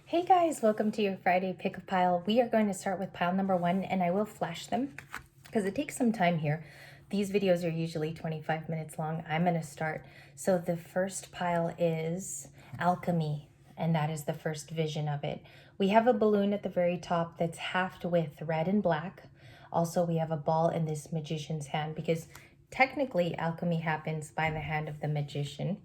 Hey guys, welcome to your Friday pick a pile. We are going to start with pile number 1 and I will flash them because it takes some time here. These videos are usually 25 minutes long. I'm going to start. So the first pile is alchemy, and that is the first vision of it. We have a balloon at the very top that's halved with red and black. Also, we have a ball in this magician's hand because technically alchemy happens by the hand of the magician.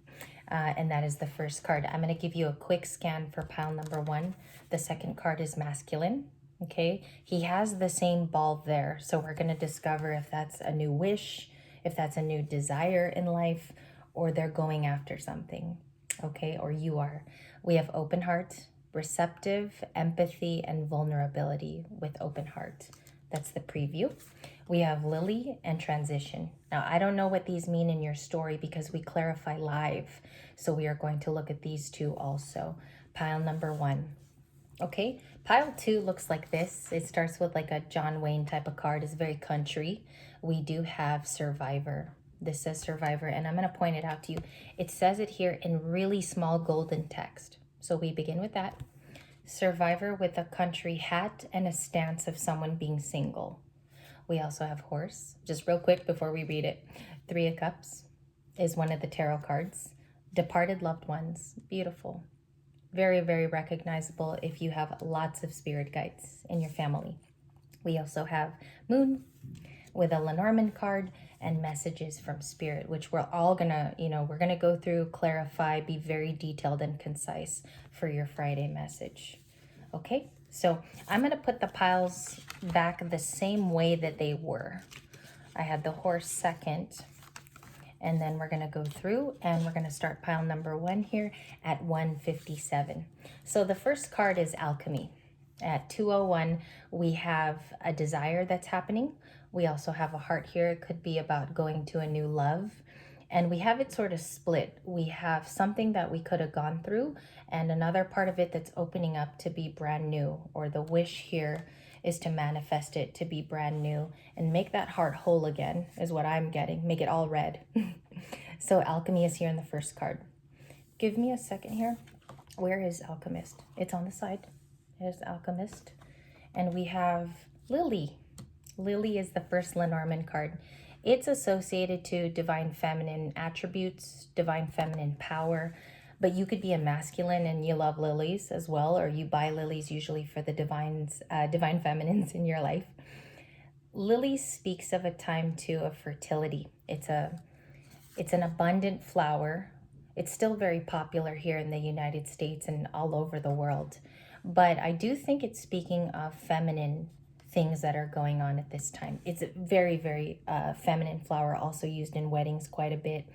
And that is the first card. I'm going to give you a quick scan for pile number 1. The second card is masculine. Okay, he has the same ball there. So we're going to discover if that's a new wish, if that's a new desire in life, or they're going after something. Okay, or you are. We have open heart, receptive, empathy, and vulnerability with open heart. That's the preview. We have lily and transition. Now, I don't know what these mean in your story because we clarify live. So we are going to look at these two also. Pile number 1. Okay, pile 2 looks like this. It starts with like a John Wayne type of card. It's very country. We do have survivor. This says survivor, and I'm going to point it out to you. It says it here in really small golden text. So we begin with that. Survivor with a country hat and a stance of someone being single. We also have horse. Just real quick before we read it. 3 of Cups is one of the tarot cards. Departed loved ones. Beautiful. Very, very recognizable if you have lots of spirit guides in your family. We also have Moon with a Lenormand card and messages from spirit, which we're all gonna, we're gonna go through, clarify, be very detailed and concise for your Friday message. Okay, so I'm gonna put the piles back the same way that they were. I had the horse second, and then we're gonna go through and we're gonna start pile number 1 here at 157. So the first card is alchemy. At 201, we have a desire that's happening. We also have a heart here. It could be about going to a new love. And we have it sort of split. We have something that we could have gone through and another part of it that's opening up to be brand new, or the wish here is to manifest it to be brand new and make that heart whole again is what I'm getting. Make it all red. So alchemy is here in the first card. Give me a second here. Where is alchemist? It's on the side. There's alchemist. And we have lily. Lily is the first Lenormand card. It's associated to divine feminine attributes, divine feminine power, but you could be a masculine and you love lilies as well, or you buy lilies usually for the divine feminines in your life. Lily speaks of a time too of fertility. It's an abundant flower. It's still very popular here in the United States and all over the world. But I do think it's speaking of feminine things that are going on at this time. It's a very, very feminine flower, also used in weddings quite a bit,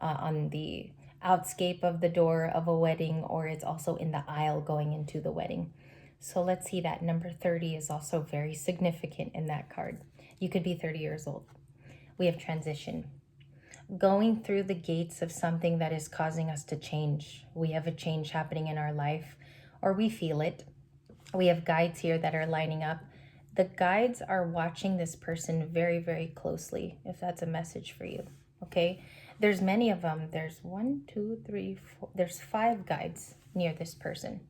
on the outscape of the door of a wedding, or it's also in the aisle going into the wedding. So let's see, that number 30 is also very significant in that card. You could be 30 years old. We have transition. Going through the gates of something that is causing us to change. We have a change happening in our life, or we feel it. We have guides here that are lining up. The guides are watching this person very, very closely, if that's a message for you, okay? There's many of them. There's 1, 2, 3, 4. There's 5 guides near this person,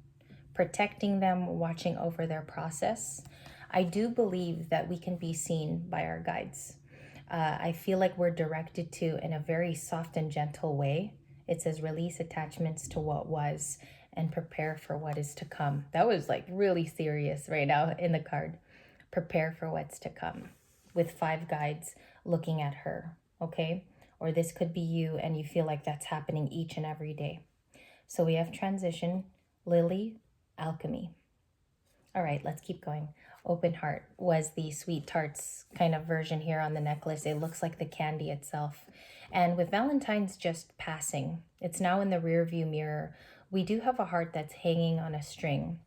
protecting them, watching over their process. I do believe that we can be seen by our guides. I feel like we're directed to in a very soft and gentle way. It says release attachments to what was and prepare for what is to come. That was like really serious right now in the card. Prepare for what's to come, with 5 guides looking at her, okay? Or this could be you and you feel like that's happening each and every day. So we have transition, lily, alchemy. All right, let's keep going. Open heart was the sweet tarts kind of version here on the necklace. It looks like the candy itself. And with Valentine's just passing, it's now in the rear view mirror. We do have a heart that's hanging on a string.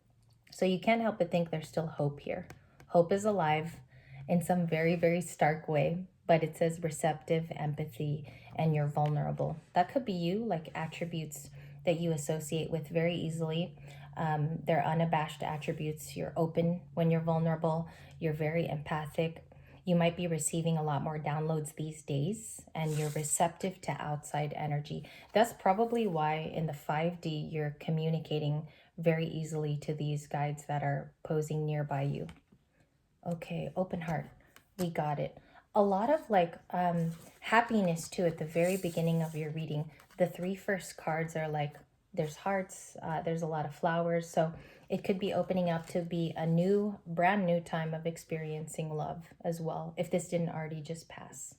So you can't help but think there's still hope here. Hope is alive in some very, very stark way, but it says receptive, empathy, and you're vulnerable. That could be you, like attributes that you associate with very easily. They're unabashed attributes. You're open when you're vulnerable. You're very empathic. You might be receiving a lot more downloads these days, and you're receptive to outside energy. That's probably why in the 5D you're communicating very easily to these guides that are posing nearby you. Okay, open heart. We got it. A lot of like happiness too at the very beginning of your reading. The three first cards are like there's hearts, there's a lot of flowers. So it could be opening up to be a new, brand new time of experiencing love as well, if this didn't already just pass.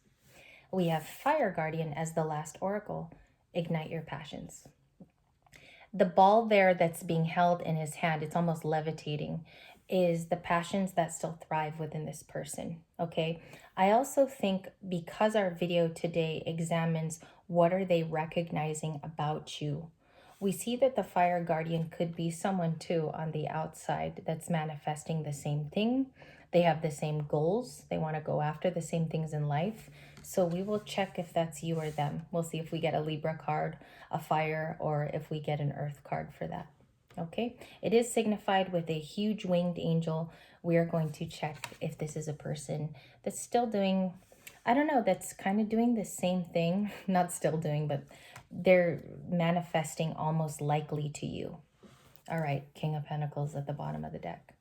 We have Fire Guardian as the last oracle. Ignite your passions. The ball there that's being held in his hand, it's almost levitating, is the passions that still thrive within this person, okay? I also think because our video today examines what are they recognizing about you, we see that the Fire Guardian could be someone too on the outside that's manifesting the same thing. They have the same goals. They want to go after the same things in life. So we will check if that's you or them. We'll see if we get a Libra card, a fire, or if we get an earth card for that. Okay, it is signified with a huge winged angel. We are going to check if this is a person that's still doing, I don't know, that's kind of doing the same thing. Not still doing, but they're manifesting almost likely to you. All right, King of Pentacles at the bottom of the deck.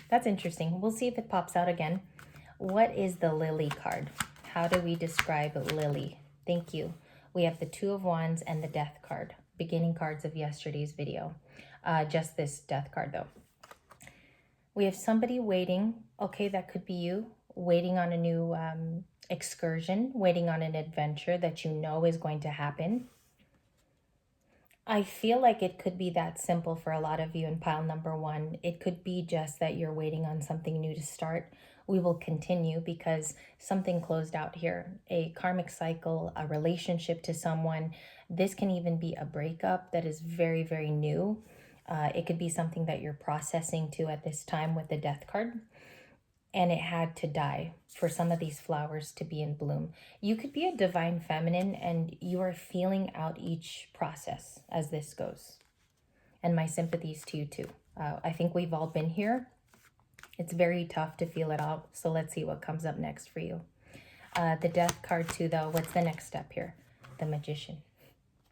That's interesting. We'll see if it pops out again. What is the Lily card? How do we describe Lily? Thank you. We have the Two of Wands and the Death card, beginning cards of yesterday's video. Just this Death card though. We have somebody waiting. Okay, that could be you. Waiting on a new excursion, waiting on an adventure that you know is going to happen. I feel like it could be that simple for a lot of you in pile number one. It could be just that you're waiting on something new to start. We will continue because something closed out here. A karmic cycle, a relationship to someone. This can even be a breakup that is very, very new. It could be something that you're processing too at this time with the Death card. And it had to die for some of these flowers to be in bloom. You could be a divine feminine and you are feeling out each process as this goes. And my sympathies to you too. I think we've all been here. It's very tough to feel it out. So let's see what comes up next for you. The Death card too though, what's the next step here? The Magician.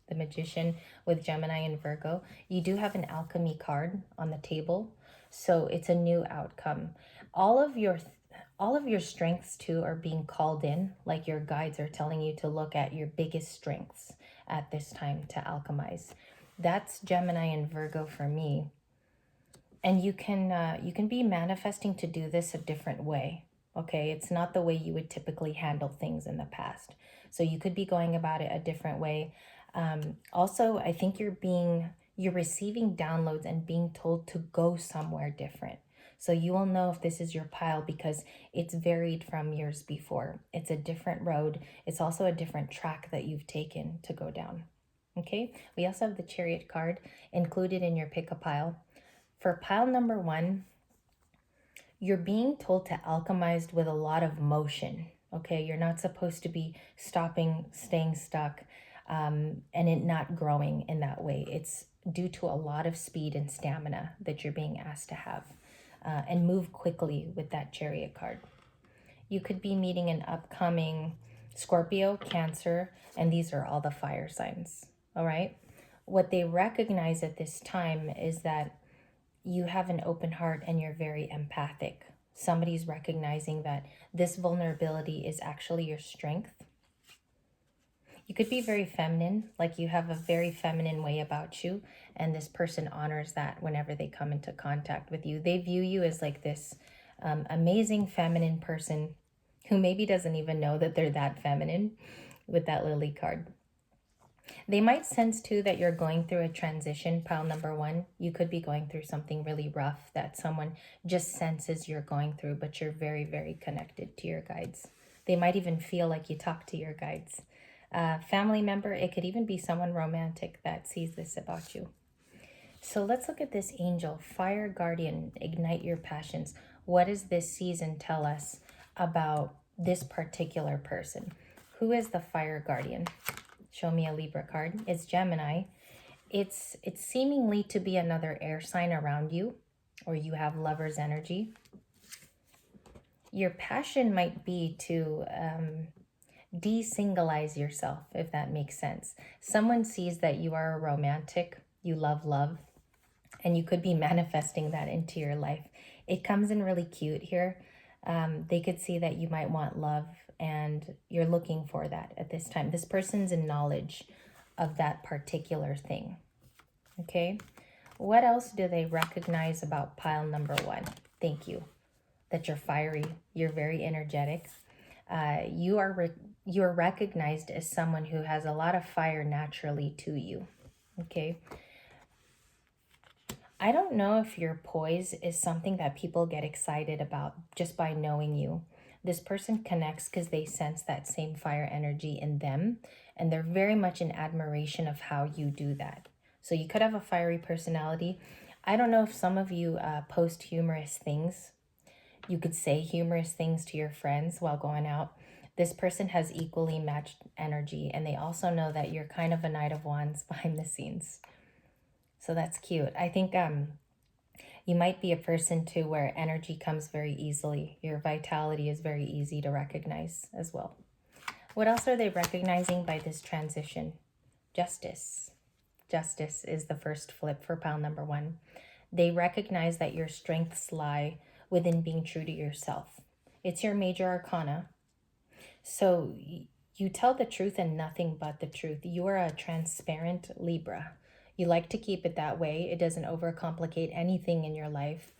The Magician with Gemini and Virgo. You do have an alchemy card on the table. So it's a new outcome. All of your strengths too are being called in, like your guides are telling you to look at your biggest strengths at this time to alchemize. That's Gemini and Virgo for me. And you can be manifesting to do this a different way. Okay, it's not the way you would typically handle things in the past. So you could be going about it a different way. Also, I think you're receiving downloads and being told to go somewhere different. So you will know if this is your pile because it's varied from years before. It's a different road. It's also a different track that you've taken to go down. Okay, we also have the Chariot card included in your pick a pile. For pile number one, you're being told to alchemize with a lot of motion. Okay, you're not supposed to be stopping, staying stuck, and it not growing in that way. It's due to a lot of speed and stamina that you're being asked to have. And move quickly with that Chariot card. You could be meeting an upcoming Scorpio, Cancer, and these are all the fire signs, all right? What they recognize at this time is that you have an open heart and you're very empathic. Somebody's recognizing that this vulnerability is actually your strength. You could be very feminine, like you have a very feminine way about you, and this person honors that whenever they come into contact with you. They view you as like this amazing feminine person who maybe doesn't even know that they're that feminine with that Lily card. They might sense too that you're going through a transition, pile number one. You could be going through something really rough that someone just senses you're going through, but you're very, very connected to your guides. They might even feel like you talk to your guides. Family member, it could even be someone romantic that sees this about you. So let's look at this angel, Fire Guardian, ignite your passions. What does this season tell us about this particular person? Who is the Fire Guardian? Show me a Libra card. It's Gemini. It's seemingly to be another air sign around you, or you have lover's energy. Your passion might be to de-singleize yourself, if that makes sense. Someone sees that you are a romantic, you love love, and you could be manifesting that into your life. It comes in really cute here. They could see that you might want love and you're looking for that at this time. This person's in knowledge of that particular thing. Okay. What else do they recognize about pile number one? Thank you. That you're fiery. You're very energetic. You are recognized as someone who has a lot of fire naturally to you. Okay. I don't know if your poise is something that people get excited about just by knowing you. This person connects because they sense that same fire energy in them, and they're very much in admiration of how you do that. So you could have a fiery personality. I don't know if some of you post humorous things. You could say humorous things to your friends while going out. This person has equally matched energy, and they also know that you're kind of a Knight of Wands behind the scenes. So that's cute. I think you might be a person too where energy comes very easily. Your vitality is very easy to recognize as well. What else are they recognizing by this transition? Justice. Justice is the first flip for pile number one. They recognize that your strengths lie within being true to yourself. It's your major arcana. So you tell the truth and nothing but the truth. You are a transparent Libra. You like to keep it that way. It doesn't overcomplicate anything in your life.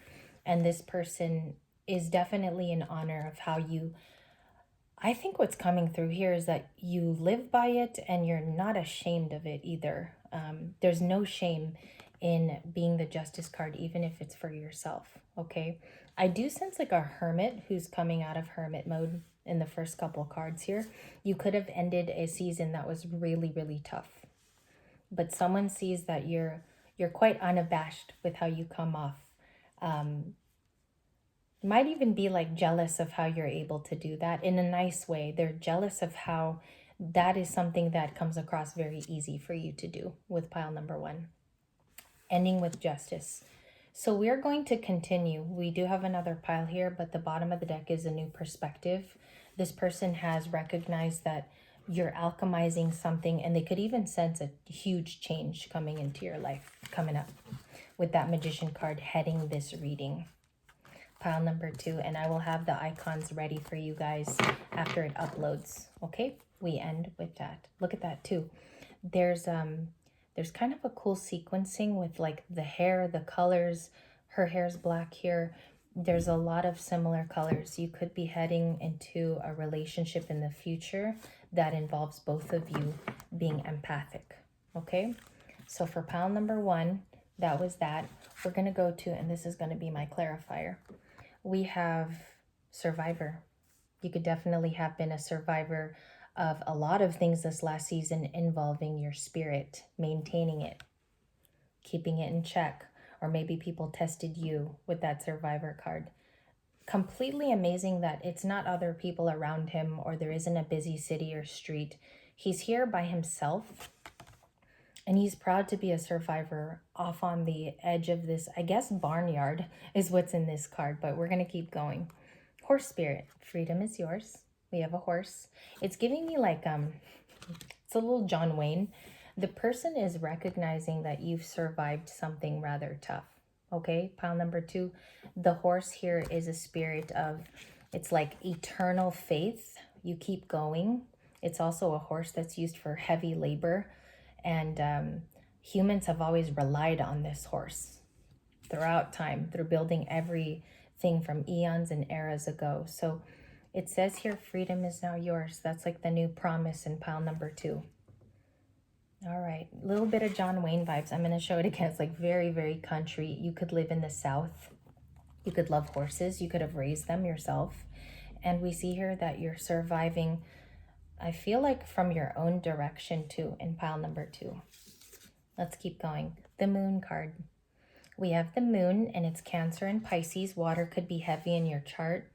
And this person is definitely in honor of how you... I think what's coming through here is that you live by it and you're not ashamed of it either. There's no shame in being the Justice card, even if it's for yourself, okay? I do sense like a hermit who's coming out of hermit mode in the first couple cards here. You could have ended a season that was really, really tough. But someone sees that you're quite unabashed with how you come off. Might even be like jealous of how you're able to do that in a nice way. They're jealous of how that is something that comes across very easy for you to do with pile number one. Ending with justice. So we're going to continue. We do have another pile here, but the bottom of the deck is a new perspective. This person has recognized that you're alchemizing something, and they could even sense a huge change coming into your life coming up with that Magician card heading this reading. Pile number two, and I will have the icons ready for you guys after it uploads. Okay, we end with that. Look at that too. There's kind of a cool sequencing with like the hair, the colors. Her hair's black here. There's a lot of similar colors. You could be heading into a relationship in the future that involves both of you being empathic. Okay, so for pile number one, that was that. We're going to go to, and this is going to be my clarifier. We have survivor. You could definitely have been a survivor of a lot of things this last season involving your spirit, maintaining it, keeping it in check, or maybe people tested you with that survivor card. Completely amazing that it's not other people around him or there isn't a busy city or street. He's here by himself, and he's proud to be a survivor off on the edge of this, I guess, barnyard is what's in this card, but we're going to keep going. Horse spirit, freedom is yours. We have a horse. It's giving me like, it's a little John Wayne. The person is recognizing that you've survived something rather tough. Okay, pile number two. The horse here is a spirit of, it's like eternal faith. You keep going. It's also a horse that's used for heavy labor. And humans have always relied on this horse throughout time, through building everything from eons and eras ago. So it says here, freedom is now yours. That's like the new promise in pile number two. All right, a little bit of John Wayne vibes. I'm going to show it again. It's like very, very country. You could live in the South. You could love horses. You could have raised them yourself. And we see here that you're surviving, I feel like, from your own direction too in pile number two. Let's keep going. The moon card. We have the moon, and it's Cancer and Pisces. Water could be heavy in your chart.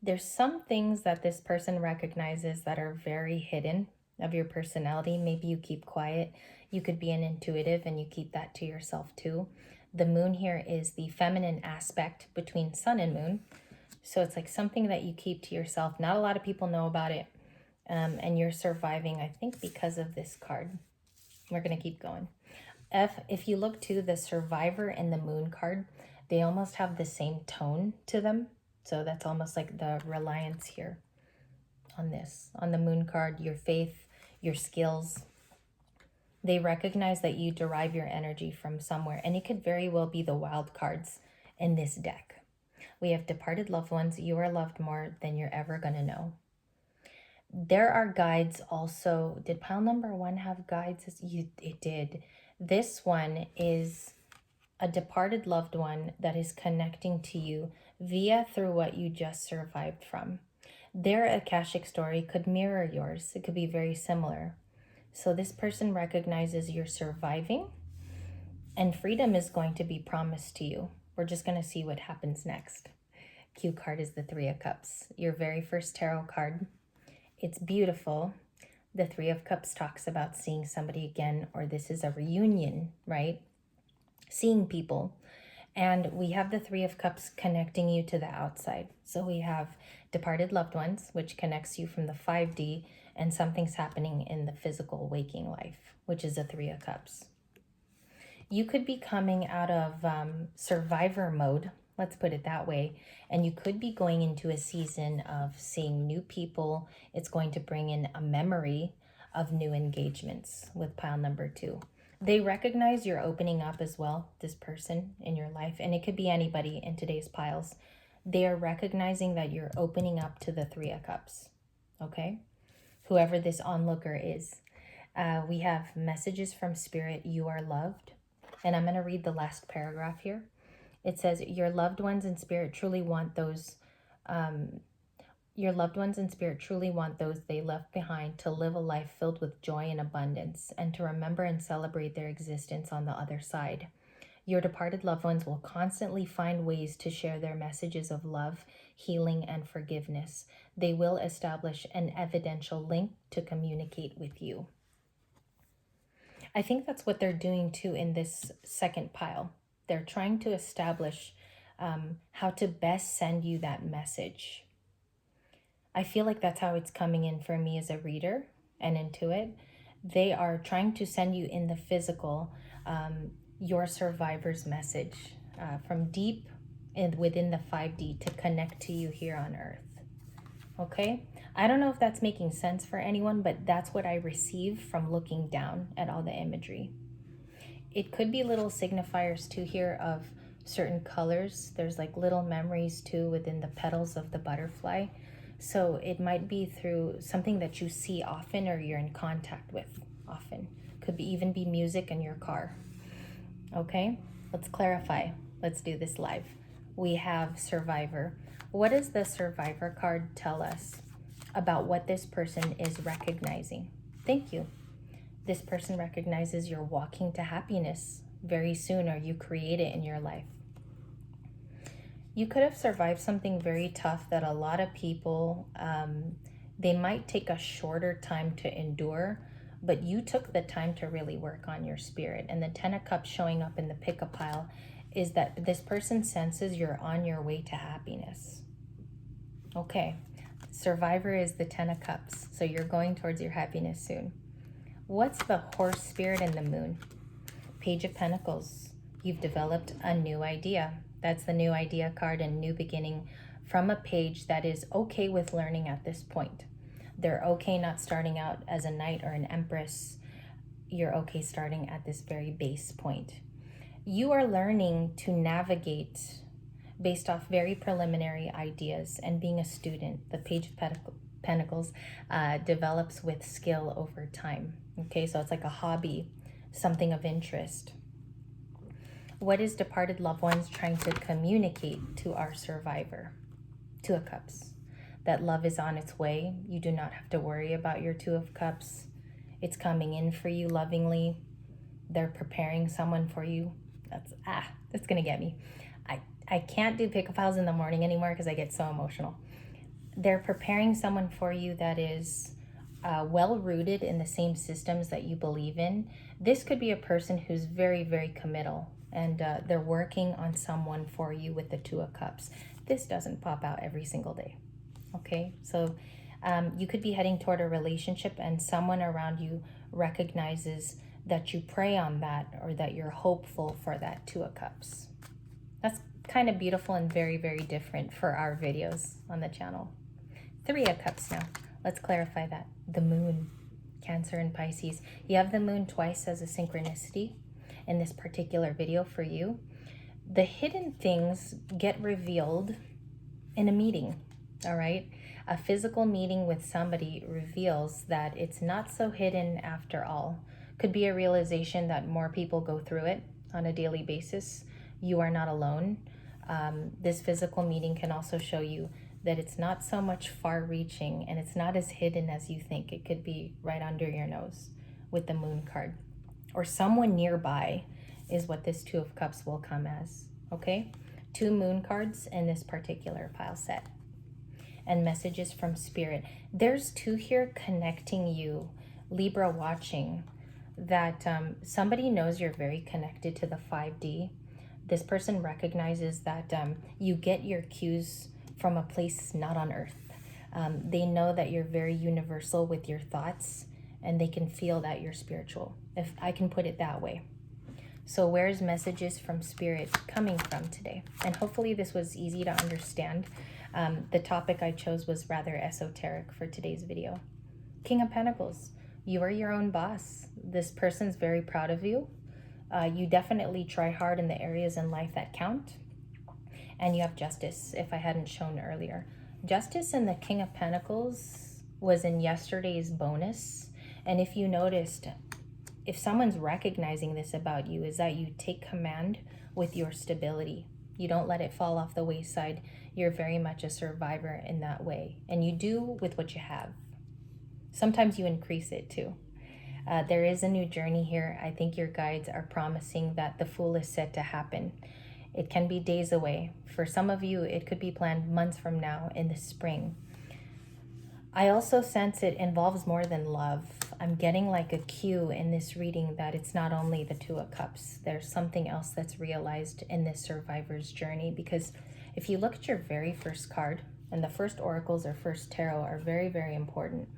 There's some things that this person recognizes that are very hidden of your personality. Maybe you keep quiet. You could be an intuitive and you keep that to yourself too. The moon here is the feminine aspect between sun and moon. So it's like something that you keep to yourself. Not a lot of people know about it. And you're surviving, I think, because of this card. We're going to keep going. If you look to the Survivor and the Moon card, they almost have the same tone to them. So that's almost like the reliance here on this. On the Moon card, your faith, your skills. They recognize that you derive your energy from somewhere, and it could very well be the wild cards in this deck. We have departed loved ones. You are loved more than you're ever going to know. There are guides also. Did pile number 1 have guides? It did. This one is a departed loved one that is connecting to you through what you just survived from. Their Akashic story could mirror yours. It could be very similar. So this person recognizes you're surviving, and freedom is going to be promised to you. We're just going to see what happens next. Cue card is the 3 of Cups, your very first tarot card. It's beautiful. The 3 of Cups talks about seeing somebody again, or this is a reunion, right? Seeing people. And we have the 3 of Cups connecting you to the outside. So we have departed loved ones, which connects you from the 5D, and something's happening in the physical waking life, which is a 3 of Cups. You could be coming out of survivor mode, let's put it that way, and you could be going into a season of seeing new people. It's going to bring in a memory of new engagements with pile number 2. They recognize you're opening up as well, this person in your life, and it could be anybody in today's piles. They are recognizing that you're opening up to the 3 of Cups, okay? Whoever this onlooker is. We have messages from Spirit, you are loved. And I'm going to read the last paragraph here. It says, your loved ones in spirit truly want those they left behind to live a life filled with joy and abundance, and to remember and celebrate their existence on the other side. Your departed loved ones will constantly find ways to share their messages of love, healing, and forgiveness. They will establish an evidential link to communicate with you. I think that's what they're doing too in this second pile. They're trying to establish how to best send you that message. I feel like that's how it's coming in for me as a reader and intuit. They are trying to send you in the physical your survivor's message from deep and within the 5D to connect to you here on earth. Okay? I don't know if that's making sense for anyone, but that's what I receive from looking down at all the imagery. It could be little signifiers too here of certain colors. There's like little memories too within the petals of the butterfly. So it might be through something that you see often or you're in contact with often. Could even be music in your car. Okay, let's clarify. Let's do this live. We have Survivor. What does the Survivor card tell us about what this person is recognizing? Thank you. This person recognizes you're walking to happiness very soon, or you create it in your life. You could have survived something very tough that a lot of people, they might take a shorter time to endure, but you took the time to really work on your spirit. And the 10 of Cups showing up in the pick-up pile is that this person senses you're on your way to happiness. Okay, Survivor is the 10 of Cups, so you're going towards your happiness soon. What's the horse spirit and the moon? Page of Pentacles. You've developed a new idea. That's the new idea card and new beginning from a page that is okay with learning at this point. They're okay not starting out as a knight or an empress. You're okay starting at this very base point. You are learning to navigate based off very preliminary ideas and being a student. The Page of Pentacles develops with skill over time. Okay, so it's like a hobby, something of interest. What is departed loved ones trying to communicate to our survivor? 2 of Cups. That love is on its way. You do not have to worry about your 2 of Cups. It's coming in for you lovingly. They're preparing someone for you. That's gonna get me. I can't do pick-up piles in the morning anymore because I get so emotional. They're preparing someone for you that is well-rooted in the same systems that you believe in. This could be a person who's very, very committal, and they're working on someone for you with the 2 of Cups. This doesn't pop out every single day. Okay, so you could be heading toward a relationship and someone around you recognizes that you pray on that, or that you're hopeful for that Two of Cups. That's kind of beautiful and very, very different for our videos on the channel. Three of Cups now. Let's clarify that. The Moon, Cancer and Pisces. You have the Moon twice as a synchronicity in this particular video for you. The hidden things get revealed in a meeting, all right? A physical meeting with somebody reveals that it's not so hidden after all. Could be a realization that more people go through it on a daily basis. You are not alone. This physical meeting can also show you that it's not so much far-reaching, and it's not as hidden as you think. It could be right under your nose with the Moon card. Or someone nearby is what this Two of Cups will come as, okay? 2 Moon cards in this particular pile set. And messages from Spirit. There's 2 here connecting you, Libra watching, that somebody knows you're very connected to the 5D. This person recognizes that you get your cues from a place not on earth. They know that you're very universal with your thoughts, and they can feel that you're spiritual, if I can put it that way. So where's messages from Spirit coming from today? And hopefully this was easy to understand. The topic I chose was rather esoteric for today's video. King of Pentacles, you are your own boss. This person's very proud of you. You definitely try hard in the areas in life that count. And you have Justice, if I hadn't shown earlier. Justice and the King of Pentacles was in yesterday's bonus. And if you noticed, if someone's recognizing this about you, is that you take command with your stability. You don't let it fall off the wayside. You're very much a survivor in that way. And you do with what you have. Sometimes you increase it too. There is a new journey here. I think your guides are promising that the Fool is set to happen. It can be days away. For some of you, it could be planned months from now in the spring. I also sense it involves more than love. I'm getting like a cue in this reading that it's not only the Two of Cups. There's something else that's realized in this survivor's journey, because if you look at your very first card, and the first oracles or first tarot are very, very important,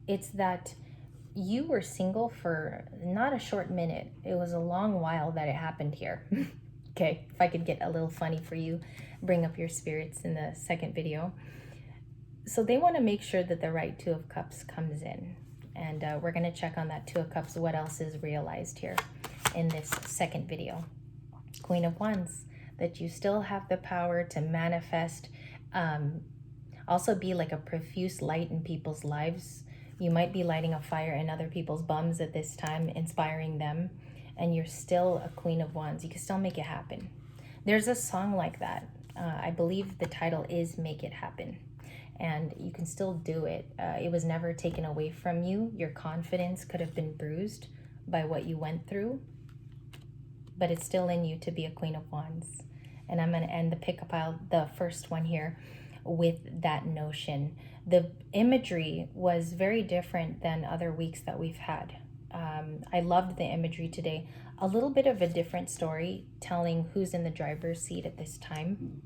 it's that you were single for not a short minute. It was a long while that it happened here. Okay, if I could get a little funny for you, bring up your spirits in the second video. So they want to make sure that the right Two of Cups comes in. And we're going to check on that Two of Cups, what else is realized here in this second video. Queen of Wands, that you still have the power to manifest, also be like a profuse light in people's lives. You might be lighting a fire in other people's bums at this time, inspiring them, and you're still a Queen of Wands. You can still make it happen. There's a song like that. I believe the title is Make It Happen. And you can still do it. It was never taken away from you. Your confidence could have been bruised by what you went through, but it's still in you to be a Queen of Wands. And I'm going to end the pick-up pile, the first one here, with that notion. The imagery was very different than other weeks that we've had. I loved the imagery today. A little bit of a different story, telling who's in the driver's seat at this time.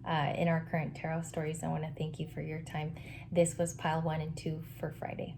In our current tarot stories, I want to thank you for your time. This was pile 1 and 2 for Friday.